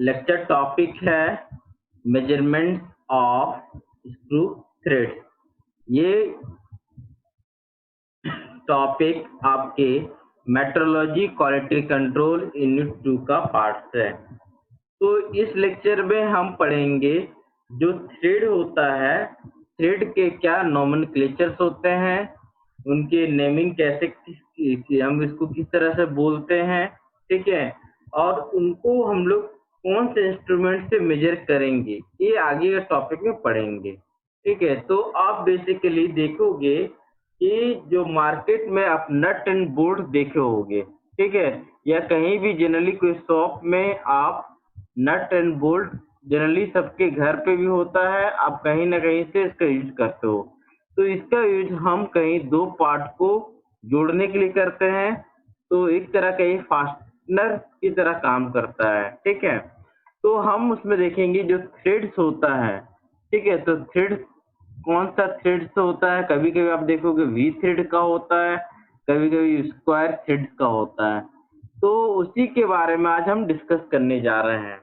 Lecture topic है measurement of screw thread. ये topic आपके मेट्रोलॉजी क्वालिटी कंट्रोल यूनिट 2 का पार्ट है। तो इस लेक्चर में हम पढ़ेंगे जो थ्रेड होता है, थ्रेड के क्या नोमेनक्लेचर्स होते हैं, उनके नेमिंग कैसे हम इसको किस तरह से बोलते हैं, ठीक है, और उनको हम लोग कौन से इंस्ट्रूमेंट से मेजर करेंगे, ये आगे के टॉपिक में पढ़ेंगे। ठीक है, तो आप बेसिकली देखोगे कि जो मार्केट में आप नट एंड बोल्ट देखे होंगे, ठीक है, या कहीं भी जनरली कोई शॉप में आप नट एंड बोल्ट जनरली सबके घर पे भी होता है, आप कहीं ना कहीं से इसका यूज करते हो। तो इसका यूज हम कहीं दो पार्ट को जोड़ने के लिए करते हैं, तो एक तरह का ये फास्टनर की तरह काम करता है। ठीक है, तो हम उसमें देखेंगे जो थ्रेड्स होता है। ठीक है, तो थ्रेड कौन सा थ्रेड्स होता है, कभी कभी आप देखोगे वी थ्रेड का होता है, कभी कभी स्क्वायर थ्रेड का होता है। तो उसी के बारे में आज हम डिस्कस करने जा रहे हैं।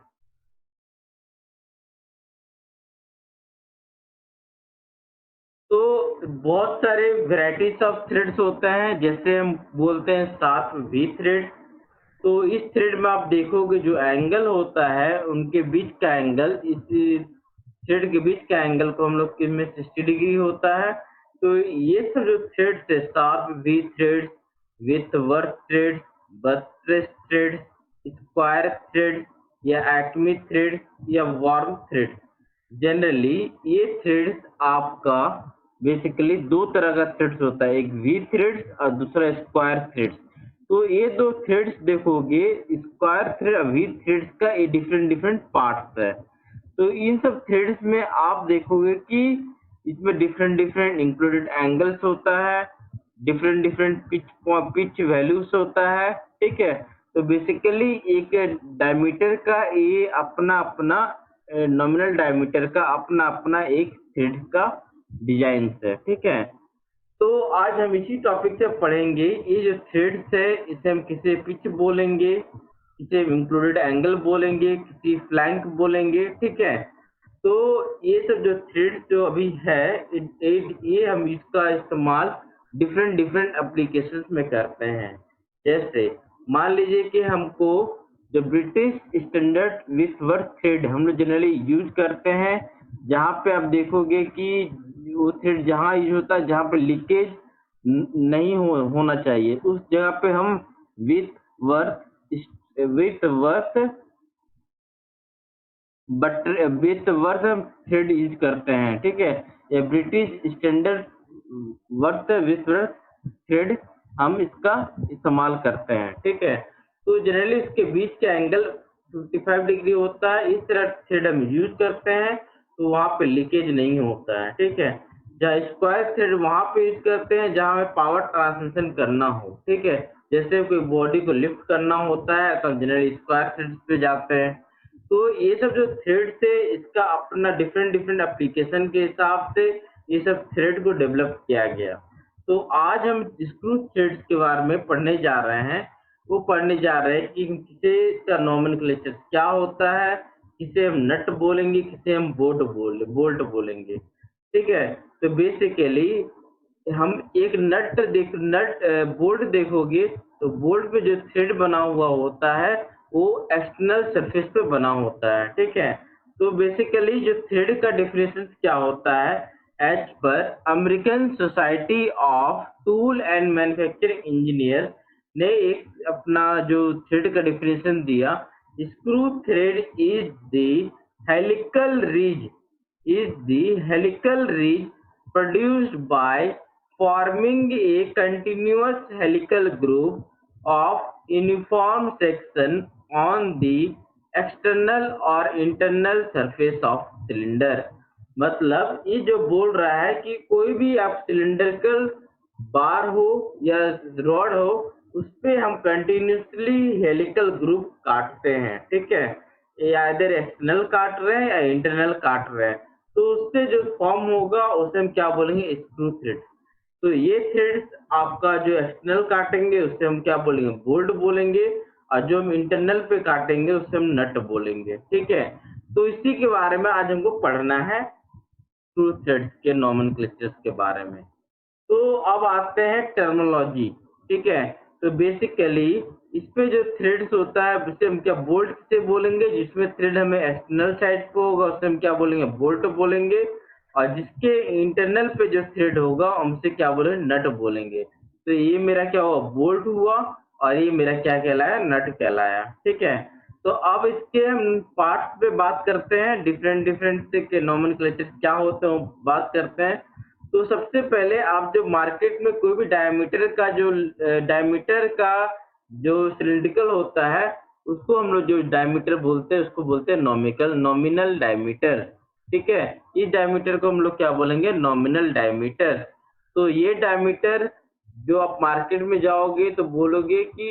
तो बहुत सारे वेराइटीज ऑफ थ्रेड्स होते हैं, जैसे हम बोलते हैं साथ वी थ्रेड। तो इस थ्रेड में आप देखोगे जो एंगल होता है, उनके बीच का एंगल, इस थ्रेड के बीच का एंगल को हम लोग में 60 डिग्री होता है। तो ये सब जो थ्रेड्स है, sharp we threads, with worth threads, buttress threads, square thread या एक्मी थ्रेड या वार्म थ्रेड, जनरली ये थ्रेड्स आपका बेसिकली दो तरह का थ्रेड्स होता है, एक वी थ्रेड्स और दूसरा स्क्वायर थ्रेड्स। तो ये दो थ्रेड्स देखोगे, स्क्वायर थ्रेड और वी थ्रेड्स का ये डिफरेंट डिफरेंट पार्ट्स है। तो इन सब थ्रेड्स में आप देखोगे कि इसमें डिफरेंट डिफरेंट इंक्लूडेड एंगल्स होता है, डिफरेंट डिफरेंट पिच वैल्यूज होता है। ठीक है, तो बेसिकली एक डायमीटर का ये अपना अपना नॉमिनल डायमीटर का अपना अपना एक थ्रेड का डिजाइन है। ठीक है, तो आज हम इसी टॉपिक से पढ़ेंगे। ये जो थ्रेड्स है, इसे हम किसी पिच बोलेंगे, किसी इंक्लूडेड एंगल बोलेंगे, किसी फ्लैंक बोलेंगे। ठीक है, तो ये सब जो थ्रेड्स जो अभी है, ये हम इसका इस्तेमाल डिफरेंट डिफरेंट एप्लीकेशंस में करते हैं। जैसे मान लीजिए कि हमको जो ब्रिटिश स्टैंडर्ड विथवर्थ थ्रेड हम लोग जनरली यूज करते हैं, जहाँ पे आप देखोगे कि वो थ्रेड जहाँ यूज होता है, जहाँ पे लीकेज नहीं होना चाहिए, उस जगह पे हम विथ वर्थ थ्रेड यूज करते हैं। ठीक है, ये British standard with worth thread हम इसका इस्तेमाल करते हैं। ठीक है, तो जनरली इसके बीच का एंगल 55 डिग्री होता है। इस तरह थ्रेड हम यूज करते हैं, तो वहां पे लीकेज नहीं होता है। ठीक है, जहाँ स्क्वायर थ्रेड वहां पे यूज करते हैं जहां हमें पावर ट्रांसमिशन करना हो। ठीक है, जैसे कोई बॉडी को लिफ्ट करना होता है तो जनरली स्क्वायर थ्रेड पे जाते हैं। तो ये सब जो थ्रेड से इसका अपना डिफरेंट डिफरेंट एप्लीकेशन के हिसाब से ये सब थ्रेड को डेवलप किया गया। तो आज हम स्क्रू थ्रेड्स के बारे में पढ़ने जा रहे हैं। वो पढ़ने जा रहे हैं कि किसे का नोमेनक्लेचर क्या होता है, किसे हम नट बोलेंगे, किसे हम बोल्ट बोलेंगे। ठीक है, तो बेसिकली हम एक नट बोल्ट देखोगे, तो बोल्ट पे जो थ्रेड बना हुआ होता है वो एक्सटर्नल सरफेस पे बना होता है। ठीक है, तो बेसिकली जो थ्रेड का डेफिनेशन क्या होता है, as per American Society of tool and manufacturing engineer ने एक अपना जो थ्रेड का डेफिनेशन दिया, screw thread is the helical ridge produced by forming a continuous helical groove of uniform section on the external or internal surface of cylinder। मतलब ये जो बोल रहा है कि कोई भी आप सिलिंड्रिकल बार हो या रॉड हो, उस पे हम कंटिन्यूसली हेलिकल ग्रुप काटते हैं। ठीक है, या इधर एक्सटर्नल काट रहे हैं या इंटरनल काट रहे हैं, तो उससे जो फॉर्म होगा उसे हम क्या बोलेंगे, स्क्रू थ्रेड। तो ये थ्रेड्स आपका जो एक्सटर्नल काटेंगे उससे हम क्या बोलेंगे, बोल्ट बोलेंगे, और जो हम इंटरनल पे काटेंगे उसे हम नट बोलेंगे, ठीक है। तो इसी के बारे में आज हमको पढ़ना है, स्क्रू थ्रेड्स के नोमेनक्लेचर्स के बारे में। तो अब आते हैं टर्मिनोलॉजी, ठीक है। तो बेसिकली इसपे जो थ्रेड्स होता है उसे हम क्या बोल्ट से बोलेंगे, जिसमें थ्रेड हमें एक्सटर्नल साइड पे होगा उसे हम क्या बोलेंगे, बोल्ट बोलेंगे। और जिसके इंटरनल पे जो थ्रेड होगा हम उसे क्या बोलेंगे, नट बोलेंगे। तो ये मेरा क्या हुआ, बोल्ट हुआ, और ये मेरा क्या कहलाया, नट कहलाया, ठीक है। तो अब इसके हम पार्ट्स पे बात करते हैं, डिफरेंट डिफरेंट से नोमेनक्लेचर क्या होते हैं वो बात करते हैं। तो सबसे पहले आप जो मार्केट में कोई भी डायमीटर का जो सिलिंड्रिकल होता है उसको हम लोग जो डायमीटर बोलते हैं उसको बोलते हैं नॉमिनल डायमीटर, ठीक है। इस डायमीटर को हम लोग क्या बोलेंगे, नॉमिनल डायमीटर। तो ये डायमीटर जो आप मार्केट में जाओगे तो बोलोगे कि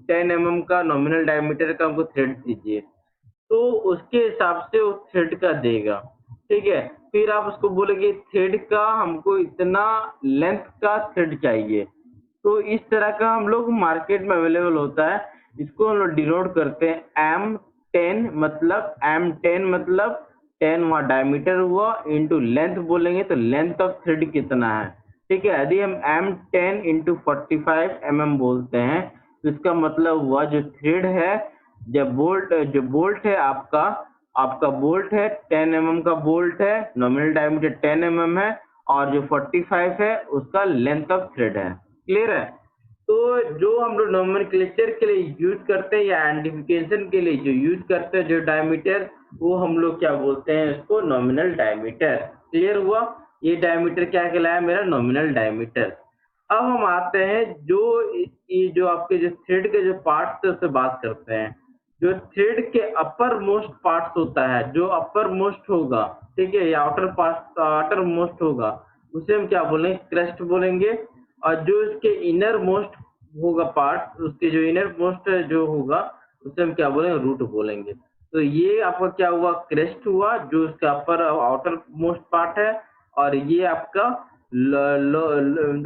10 mm का नॉमिनल डायमीटर का हमको थ्रेड दीजिए, तो उसके हिसाब से वो थ्रेड का देगा, ठीक है। फिर आप उसको बोलेंगे थ्रेड का हमको इतना लेंथ का थ्रेड चाहिए, तो इस तरह का हम लोग मार्केट में अवेलेबल होता है। इसको हम लोग डिनोट करते हैं M10, मतलब M10 मतलब 10 वहाँ डायमीटर हुआ, इंटू लेंथ बोलेंगे तो लेंथ ऑफ थ्रेड कितना है, ठीक है। यदि हम M10 इंटू 45 mm बोलते हैं तो इसका मतलब हुआ जो थ्रेड है, जो बोल्ट है आपका बोल्ट है 10 mm का बोल्ट है, नॉमिनल डायमीटर 10 mm है, और जो 45 है उसका लेंथ ऑफ थ्रेड है। क्लियर है। तो जो हम लोग नोमेनक्लेचर के लिए यूज करते हैं या आइडेंटिफिकेशन के लिए जो यूज करते हैं जो डायमीटर, वो हम लोग क्या बोलते हैं, इसको नॉमिनल डायमीटर। क्लियर हुआ। ये डायमीटर क्या कहलाया, मेरा नॉमिनल डायमीटर। अब हम आते हैं ये जो आपके जो थ्रेड के जो पार्ट्स है उससे बात करते हैं। जो थ्रेड के अपर मोस्ट पार्ट्स होता है, जो अपर मोस्ट होगा, ठीक है, या आउटर मोस्ट होगा, उसे हम क्या बोलेंगे, क्रस्ट बोलेंगे। और जो इसके इनर मोस्ट होगा पार्ट, उसके जो इनर मोस्ट जो होगा उसे हम क्या बोलेंगे, रूट बोलेंगे। तो ये आपका क्या हुआ, क्रेस्ट हुआ, जो इसका अपर आउटर मोस्ट पार्ट है। और ये आपका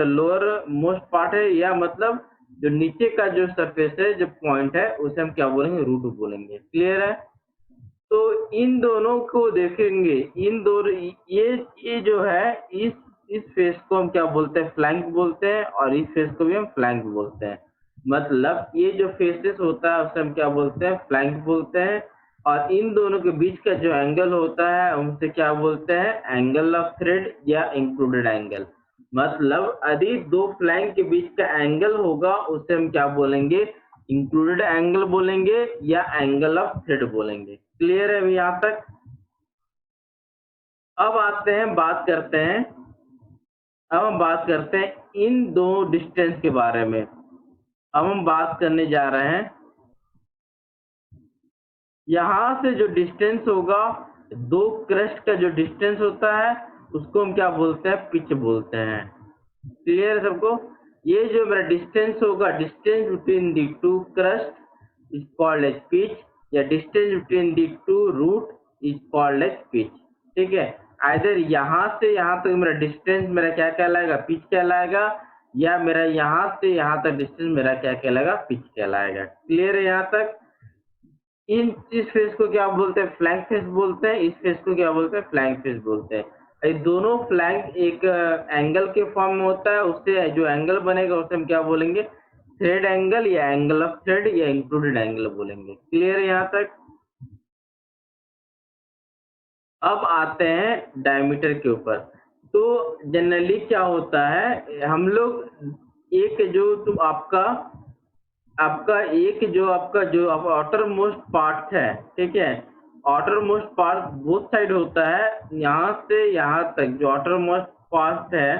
लोअर मोस्ट पार्ट है, या मतलब जो नीचे का जो सरफेस है, जो पॉइंट है, उसे हम क्या बोलेंगे, रूट बोलेंगे। क्लियर है। तो इन दोनों को देखेंगे, इन दोनों ये जो है, इस फेस को हम क्या बोलते हैं, फ्लैंक बोलते हैं, और इस फेस को भी हम फ्लैंक बोलते हैं। मतलब ये जो फेसेस होता है उसे हम क्या बोलते हैं, फ्लैंक बोलते हैं। और इन दोनों के बीच का जो एंगल होता है उनसे क्या बोलते हैं, एंगल ऑफ थ्रेड या इंक्लूडेड एंगल। मतलब यदि दो फ्लैंक के बीच का एंगल होगा उसे हम क्या बोलेंगे, इंक्लूडेड एंगल बोलेंगे या एंगल ऑफ थ्रेड बोलेंगे। क्लियर है अभी यहाँ तक। अब आते हैं, बात करते हैं, अब हम बात करते हैं इन दो डिस्टेंस के बारे में। अब हम बात करने जा रहे हैं, यहाँ से जो डिस्टेंस होगा, दो क्रस्ट का जो डिस्टेंस होता है उसको हम क्या बोलते हैं, पिच बोलते हैं। क्लियर है सबको। ये जो मेरा डिस्टेंस होगा, distance between the two crest is called as pitch, या distance between the two root is called as pitch, ठीक है। आइदर यहाँ से यहाँ तक मेरा डिस्टेंस मेरा क्या कहलाएगा, पिच कहलाएगा, या मेरा यहाँ से यहाँ तक डिस्टेंस मेरा क्या कहलाएगा, पिच कहलाएगा। क्लियर है यहाँ तक। इस फेस को क्या बोलते हैं, फ्लैंक फेस बोलते हैं। इस फेस को क्या बोलते हैं, फ्लैंक फेस बोलते हैं। ये दोनों फ्लैंक एक एंगल के फॉर्म में होता है, उससे जो एंगल बनेगा उसे हम क्या बोलेंगे, थ्रेड एंगल या एंगल ऑफ थ्रेड या इंक्लूडेड एंगल बोलेंगे। क्लियर है यहाँ तक। अब आते हैं डायमीटर के ऊपर। तो जनरली क्या होता है, हम लोग एक जो तुम आपका आपका एक जो आउटर मोस्ट पार्ट है, ठीक है, outer most part both side होता है, यहाँ से यहाँ तक जो आउटर मोस्ट पार्ट है,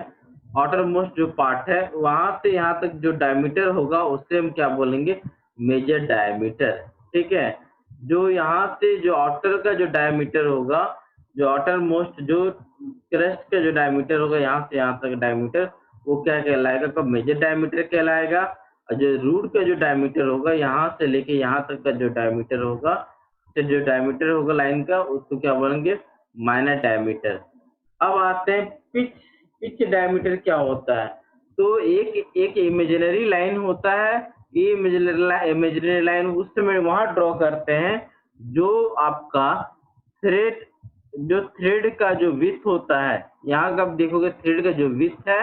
आउटर मोस्ट जो पार्ट है वहां से यहाँ तक जो डायमीटर होगा उसे हम क्या बोलेंगे, मेजर डायमीटर, ठीक है। जो यहाँ से जो आउटर का जो डायमीटर होगा, जो आउटर मोस्ट जो क्रस्ट का जो डायमीटर होगा, यहाँ से यहाँ तक डायमीटर, वो क्या कहलाएगा, कब मेजर डायमीटर कहलाएगा। और जो रूट का जो डायमीटर होगा, यहाँ से लेके यहाँ तक का जो डायमीटर होगा, तो जो डायमीटर होगा लाइन का, उसको क्या बोलेंगे, माइनर डायमीटर। अब आते हैं पिच डायमीटर क्या होता है। तो एक एक इमेजिनरी लाइन होता है ये इमेजिनरी लाइन उस समय वहां ड्रॉ करते हैं जो आपका थ्रेड जो थ्रेड का जो विड्थ होता है, यहाँ का आप देखोगे थ्रेड का जो विड्थ है,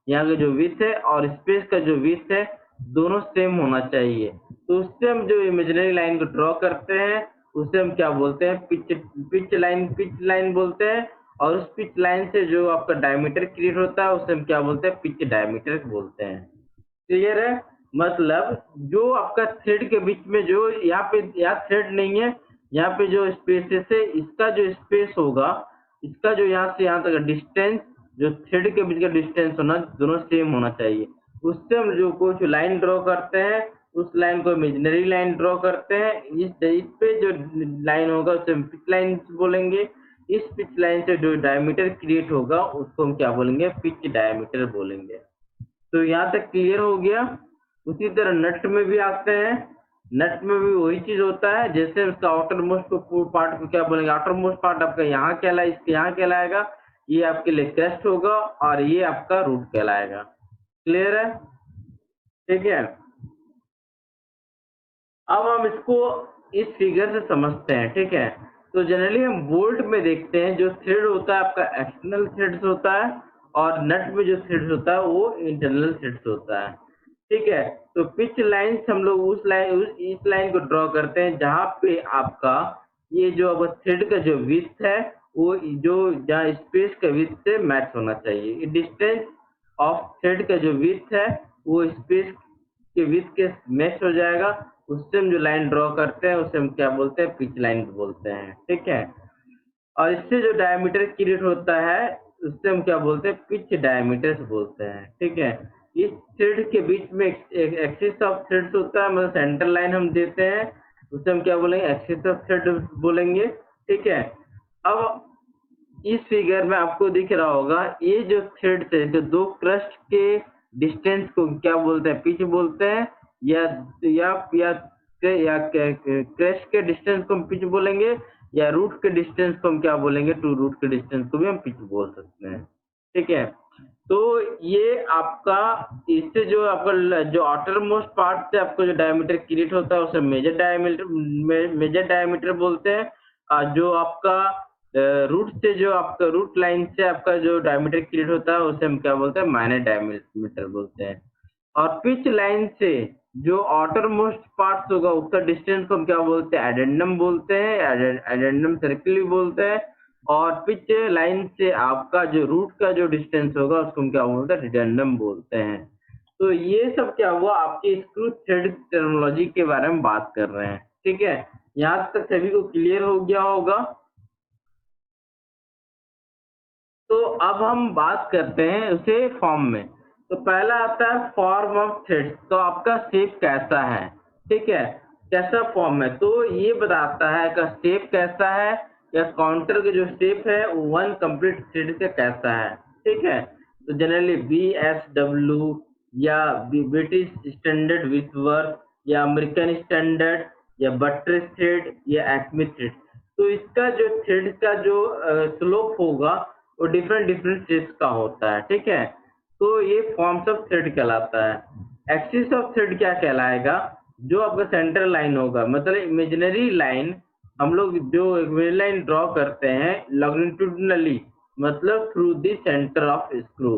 यहाँ का जो विड्थ है और स्पेस का जो विड्थ है, दोनों सेम होना चाहिए। तो उससे हम जो इमेजिनरी लाइन को ड्रॉ करते हैं उसे हम क्या बोलते हैं, पिच लाइन बोलते हैं। और उस पिच लाइन से जो आपका डायमीटर क्रिएट होता है उसे हम क्या बोलते हैं, पिच डायमीटर बोलते हैं। क्लियर है? मतलब जो आपका थ्रेड के बीच में जो यहाँ थ्रेड नहीं है, यहाँ पे जो स्पेसेस है, इसका जो स्पेस होगा, इसका जो यहाँ से यहाँ तक डिस्टेंस, जो थ्रेड के बीच का डिस्टेंस होना, दोनों सेम होना चाहिए। उससे हम जो कुछ लाइन ड्रॉ करते हैं उस लाइन को इमेजिनरी लाइन ड्रॉ करते हैं। इस पे जो लाइन होगा उसे हम पिच लाइन बोलेंगे। इस पिच लाइन से जो डायमीटर क्रिएट होगा उसको हम क्या बोलेंगे, पिच डायमीटर बोलेंगे। तो यहाँ तक क्लियर हो गया। उसी तरह नट में भी आते हैं। नट में भी वही चीज होता है, जैसे उसका आउटर मोस्ट पार्ट को क्या बोलेंगे, आउटर मोस्ट पार्ट आपका यहाँ कहलाए, इसके यहाँ कहलाएगा, ये आपके लिए क्रेस्ट होगा और ये आपका रूट कहलाएगा। क्लियर है? ठीक है। अब हम इसको इस फिगर से समझते हैं। ठीक है, तो जनरली हम बोल्ट में देखते हैं जो थ्रेड होता है आपका एक्सटर्नल थ्रेड्स होता है, और नट में जो थ्रेड्स होता है वो इंटरनल थ्रेड्स होता है। ठीक है, तो पिच लाइन्स हम लोग इस लाइन को ड्रॉ करते हैं जहां पे आपका ये जो अब थ्रेड का जो विड्थ है वो जो जहाँ स्पेस का विड्थ से मैच होना चाहिए। डिस्टेंस ऑफ थ्रेड का जो विड्थ है वो स्पेस के विड्थ के मैच हो जाएगा। उससे हम जो लाइन ड्रॉ करते हैं उसे हम क्या बोलते हैं, पिच लाइन बोलते हैं। ठीक है, और इससे जो डायमीटर क्रिएट होता है उससे हम क्या बोलते हैं, पिच डायमीटर बोलते हैं। ठीक है, इस थ्रेड के बीच में एक एक्सिस ऑफ थ्रेड्स होता है, मतलब सेंटर लाइन हम देते हैं, उसे हम क्या बोलेंगे, एक्सिस ऑफ थ्रेड बोलेंगे। ठीक है, अब इस फिगर में आपको दिख रहा होगा ये जो थ्रेड है, जो दो क्रस्ट के डिस्टेंस को क्या बोलते हैं, पिच बोलते हैं, या क्रस्ट के डिस्टेंस को हम पिच बोलेंगे, या रूट के डिस्टेंस को हम क्या बोलेंगे, टू रूट के डिस्टेंस को भी हम पिच बोल सकते हैं। ठीक है, तो ये आपका इससे जो आपका जो आउटर मोस्ट पार्ट से आपको जो डायमीटर क्रिएट होता है उसे मेजर डायमीटर बोलते हैं। जो आपका रूट से जो आपका रूट लाइन से आपका जो डायमीटर क्रिएट होता है उसे हम क्या बोलते हैं, माइनर डायमीटर बोलते हैं। और पिच लाइन से जो आउटर मोस्ट पार्ट होगा उसका डिस्टेंस को हम क्या बोलते हैं, एडेंडम बोलते हैं, एडेंडम सर्किल भी बोलते हैं। और पिच लाइन से आपका जो रूट का जो डिस्टेंस होगा उसको हम क्या बोलते हैं, रिडंडम बोलते हैं। तो ये सब क्या हुआ, आपके स्क्रू थ्रेड टर्मिनोलॉजी के बारे में बात कर रहे हैं। ठीक है, यहाँ तक सभी को क्लियर हो गया होगा। तो अब हम बात करते हैं उसे फॉर्म में। तो पहला आता है फॉर्म ऑफ थ्रेड्स। तो आपका शेप कैसा है, ठीक है, कैसा फॉर्म है, तो ये बताता है का शेप कैसा है, या काउंटर का जो शेप है वो वन कंप्लीट थ्रेड का कैसा है। ठीक है, तो जनरली BSW या ब्रिटिश स्टैंडर्ड विथवर्थ या अमेरिकन स्टैंडर्ड या बट्रेस थ्रेड या एक्मी थ्रेड। तो इसका जो थ्रेड का जो स्लोप होगा वो डिफरेंट डिफरेंट शेप्स का होता है। ठीक है, तो ये फॉर्म्स ऑफ थ्रेड कहलाता है। एक्सिस ऑफ थ्रेड क्या कहलाएगा, जो आपका सेंटर लाइन होगा, मतलब इमेजिनरी लाइन, हम लोग जो इमेजिनरी लाइन ड्रॉ करते हैं लॉन्गिट्यूडनली, मतलब through the centre of screw.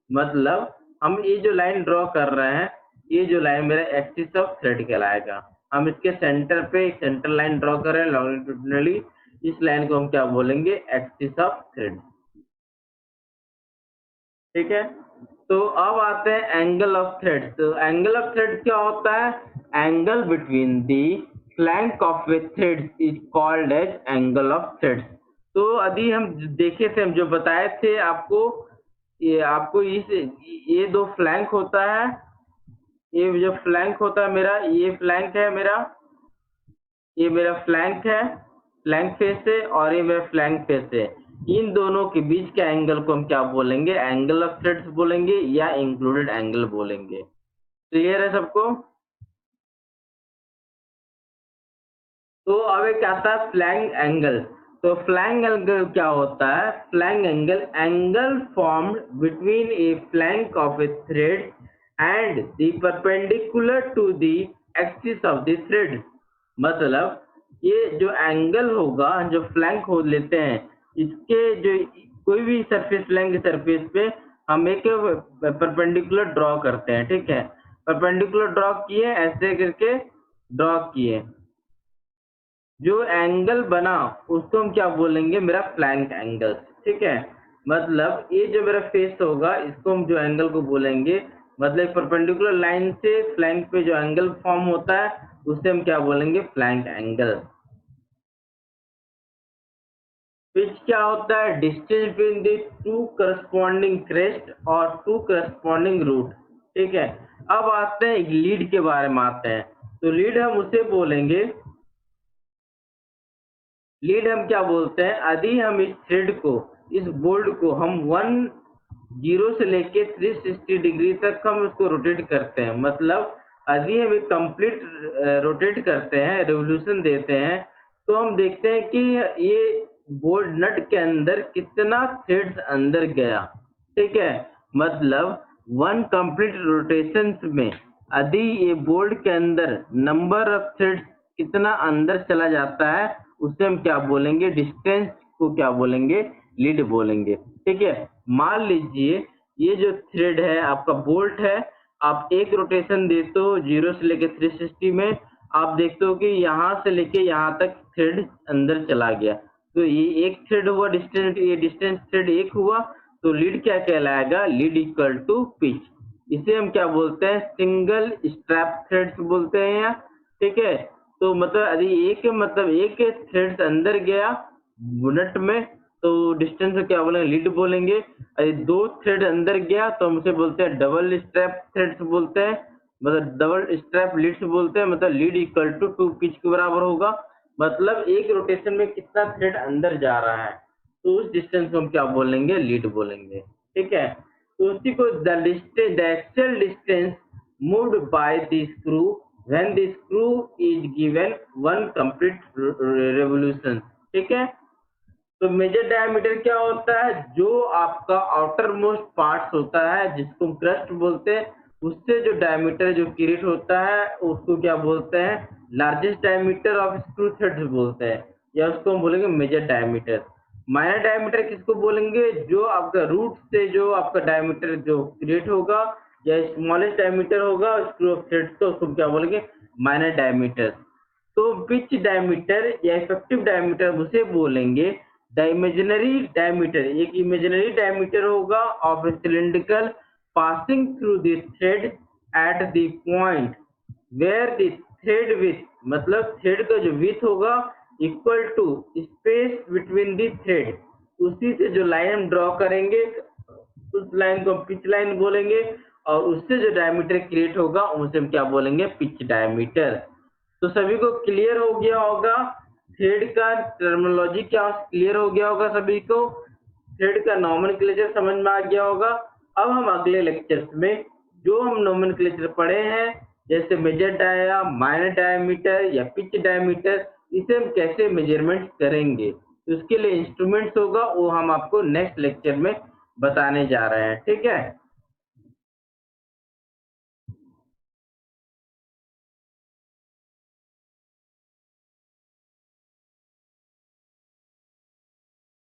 मतलब हम ये जो लाइन ड्रॉ कर रहे हैं, ये जो लाइन मेरा एक्सिस ऑफ थ्रेड कहलाएगा। हम इसके सेंटर पे एक सेंटर लाइन ड्रॉ कर रहे हैं लॉन्गिट्यूडनली, इस लाइन को हम क्या बोलेंगे, एक्सिस ऑफ थ्रेड। ठीक है, तो अब आते हैं एंगल ऑफ थ्रेड। तो एंगल ऑफ थ्रेड क्या होता है, angle between the flank of a thread is called as angle of thread. तो अभी हम देखे थे, हम जो बताए थे आपको, ये आपको ये दो फ्लैंक होता है, ये जो फ्लैंक होता है मेरा, ये फ्लैंक है मेरा, ये मेरा फ्लैंक है, फ्लैंक फेस है, और ये मेरा फ्लैंक फेस है। इन दोनों के बीच के एंगल को हम क्या बोलेंगे, एंगल ऑफ थ्रेड्स बोलेंगे या इंक्लूडेड एंगल बोलेंगे। क्लियर है सबको? तो अब एक आता है फ्लैंक एंगल। तो फ्लैंक एंगल क्या होता है, flank angle, angle formed between A flank of a thread and the perpendicular to the axis of the thread। मतलब ये जो एंगल होगा, जो फ्लैंक हो लेते हैं, इसके जो कोई भी सरफेस फ्लैंक सरफेस पे हम एक परपेंडिकुलर ड्रॉ करते हैं, ठीक है। परपेंडिकुलर ड्रॉ किए, ऐसे करके ड्रॉ किए, जो एंगल बना उसको हम क्या बोलेंगे, मेरा फ्लैंक एंगल, ठीक है। मतलब ये जो मेरा फेस होगा, इसको हम जो एंगल को बोलेंगे, मतलब परपेंडिकुलर लाइन से फ्लैंक पे जो एंगल फॉर्म होता है उसे हम क्या बोलेंगे, फ्लैंक एंगल। पिच क्या होता है, distance between the two corresponding crest और टू करस्पॉन्डिंग रूट, ठीक है। अब आते हैं लीड के बारे में आते हैं, तो लीड हम उसे बोलेंगे, लीड हम क्या बोलते हैं, यदि हम इस थ्रेड को, इस बोल्ट को हम 0 से लेके 360 डिग्री तक हम उसको रोटेट करते हैं, मतलब यदि हम एक कंप्लीट रोटेट करते हैं, रेवोल्यूशन देते हैं, तो हम देखते हैं कि ये बोल्ट नट के अंदर कितना थ्रेड्स अंदर गया, ठीक है। मतलब 1 कंप्लीट रोटेशन में यदि ये बोल्ट के अंदर नंबर ऑफ थ्रेड्स कितना अंदर चला जाता है, उसे हम क्या बोलेंगे, डिस्टेंस को क्या बोलेंगे, लीड बोलेंगे, ठीक है। मान लीजिए ये जो थ्रेड है आपका बोल्ट है, आप एक रोटेशन देते हो 0 से लेके 360 में, आप देखते हो कि यहाँ से लेके यहाँ तक थ्रेड अंदर चला गया, तो ये एक थ्रेड हुआ डिस्टेंस, ये डिस्टेंस थ्रेड एक हुआ, तो लीड क्या कहलाएगा, लीड इक्वल टू पिच। इसे हम क्या बोलते हैं, सिंगल स्ट्रैप थ्रेड्स बोलते हैं यहाँ, ठीक है। तो मतलब यदि एक थ्रेड्स अंदर गया नट में, तो डिस्टेंस को क्या बोलेंगे, लीड बोलेंगे। यदि 2 थ्रेड अंदर गया तो हम उसे बोलते हैं डबल स्ट्रैप थ्रेड्स बोलते हैं, मतलब डबल स्ट्रैप लीड्स बोलते हैं, मतलब लीड इक्वल टू 2 पिच के बराबर होगा। मतलब एक रोटेशन में कितना थ्रेड अंदर जा रहा है, तो उस डिस्टेंस को हम क्या बोलेंगे, लीड बोलेंगे, ठीक है। तो उसी को the actual distance moved by the screw when the screw is given 1 complete revolution, ठीक है। तो मेजर डायमीटर क्या होता है, जो आपका आउटर मोस्ट पार्ट होता है जिसको क्रस्ट बोलते हैं, उससे जो डायमीटर जो क्रिएट होता है उसको क्या बोलते हैं, largest diameter of screw threads बोलते हैं, या उसको हम बोलेंगे मेजर डायमीटर। माइनर डायमीटर किसको बोलेंगे, जो आपका रूट से जो आपका डायमीटर जो क्रिएट होगा, या स्मॉलेस्ट डायमीटर होगा स्क्रू ऑफ थ्रेड्स का, उसको क्या बोलेंगे, माइनर डायमीटर। तो पिच डायमीटर या इफेक्टिव डायमीटर उसे बोलेंगे, द इमेजिनरी डायमीटर, एक इमेजिनरी डायमीटर होगा of a cylindrical passing through the thread at the point where the thread width, मतलब थ्रेड का जो विथ होगा equal to space between the thread, उसी से जो लाइन हम ड्रॉ करेंगे उस लाइन को पिच लाइन बोलेंगे, और उससे जो डायमीटर क्रिएट होगा उसे हम क्या बोलेंगे, पिच डायमीटर। तो सभी को क्लियर हो गया होगा, थ्रेड का टर्मिनोलॉजी क्या क्लियर हो गया होगा सभी को, थ्रेड का नोमेनक्लेचर समझ में आ गया होगा। अब हम अगले लेक्चर्स में जो हम नोमेनक्लेचर पढ़े हैं, जैसे मेजर डाया, माइनर डायमीटर या पिच डायमीटर, इसे हम कैसे मेजरमेंट करेंगे, तो उसके लिए इंस्ट्रूमेंट्स होगा, वो हम आपको नेक्स्ट लेक्चर में बताने जा रहे हैं, ठीक है।